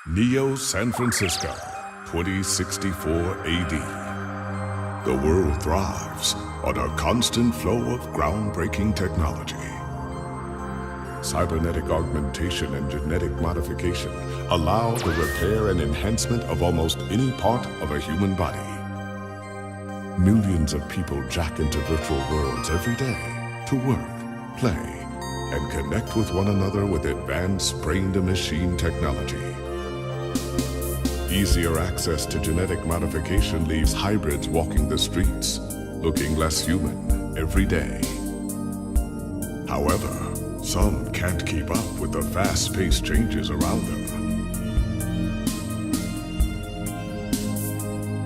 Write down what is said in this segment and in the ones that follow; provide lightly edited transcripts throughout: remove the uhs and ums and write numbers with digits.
Neo San Francisco, 2064 AD. The world thrives on a constant flow of groundbreaking technology. Cybernetic augmentation and genetic modification allow the repair and enhancement of almost any part of a human body. Millions of people jack into virtual worlds every day to work, play, and connect with one another with advanced brain-to-machine technology. Easier access to genetic modification leaves hybrids walking the streets, looking less human every day. However, some can't keep up with the fast-paced changes around them.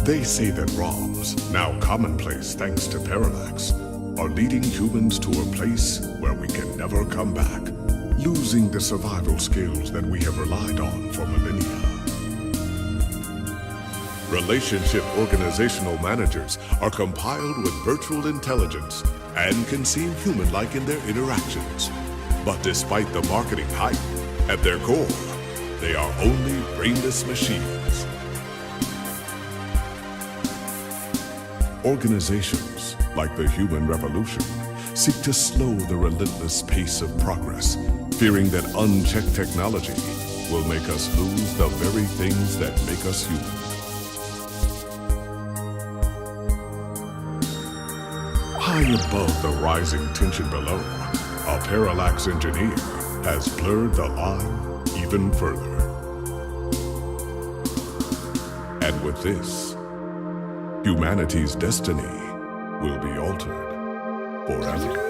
They say that ROMs, now commonplace thanks to parallax, are leading humans to a place where we can never come back, losing the survival skills that we have relied on for millennia. Relationship organizational managers are compiled with virtual intelligence and can seem human-like in their interactions. But despite the marketing hype, at their core, they are only brainless machines. Organizations, like the human revolution, seek to slow the relentless pace of progress, fearing that unchecked technology will make us lose the very things that make us human. High above the rising tension below, a parallax engineer has blurred the line even further. And with this, humanity's destiny will be altered forever.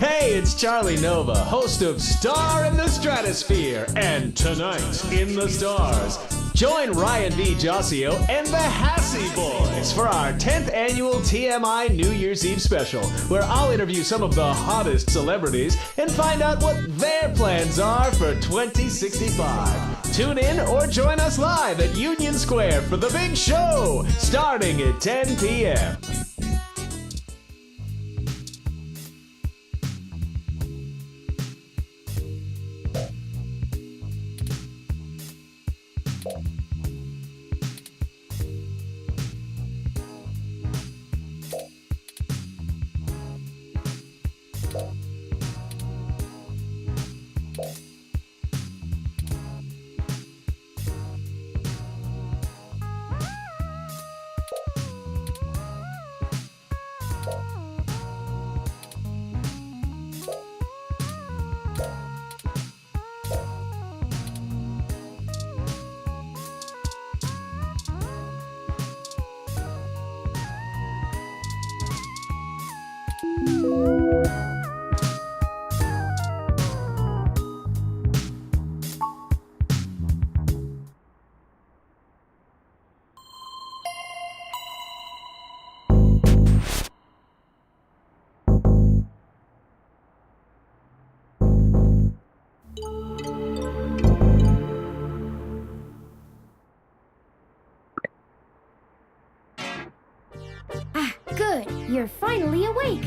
Hey, it's Charlie Nova, host of Star in the Stratosphere, and Tonight in the Stars. Join Ryan V. Josio and the Hassy Boys for our 10th annual TMI New Year's Eve special, where I'll interview some of the hottest celebrities and find out what their plans are for 2065. Tune in or join us live at Union Square for the big show, starting at 10 p.m. You're finally awake.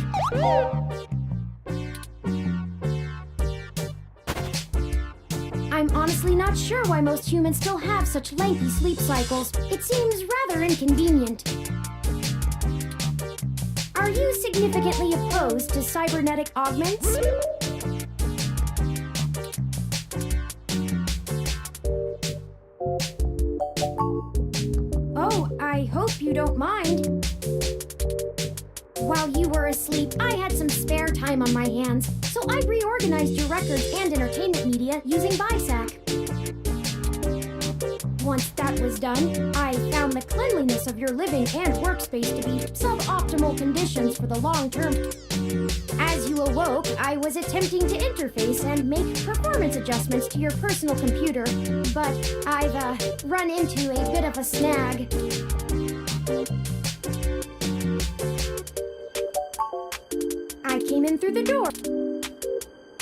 I'm honestly not sure why most humans still have such lengthy sleep cycles. It seems rather inconvenient. Are you significantly opposed to cybernetic augments? Oh, I hope you don't mind. While you were asleep, I had some spare time on my hands, so I reorganized your records and entertainment media using BISAC. Once that was done, I found the cleanliness of your living and workspace to be suboptimal conditions for the long term. As you awoke, I was attempting to interface and make performance adjustments to your personal computer, but I've run into a bit of a snag. I came in through the door.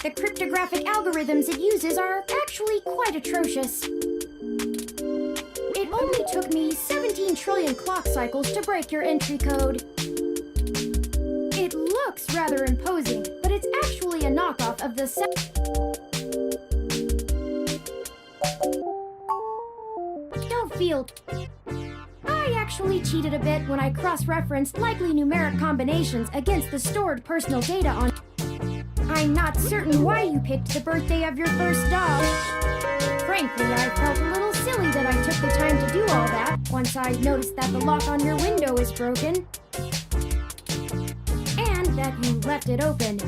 The cryptographic algorithms it uses are actually quite atrocious. It only took me 17 trillion clock cycles to break your entry code. It looks rather imposing, but it's actually a knockoff of the Don't feel... I actually cheated a bit when I cross-referenced likely numeric combinations against the stored personal data on... I'm not certain why you picked the birthday of your first dog. Frankly, I felt a little silly that I took the time to do all that once I noticed that the lock on your window is broken. And that you left it open.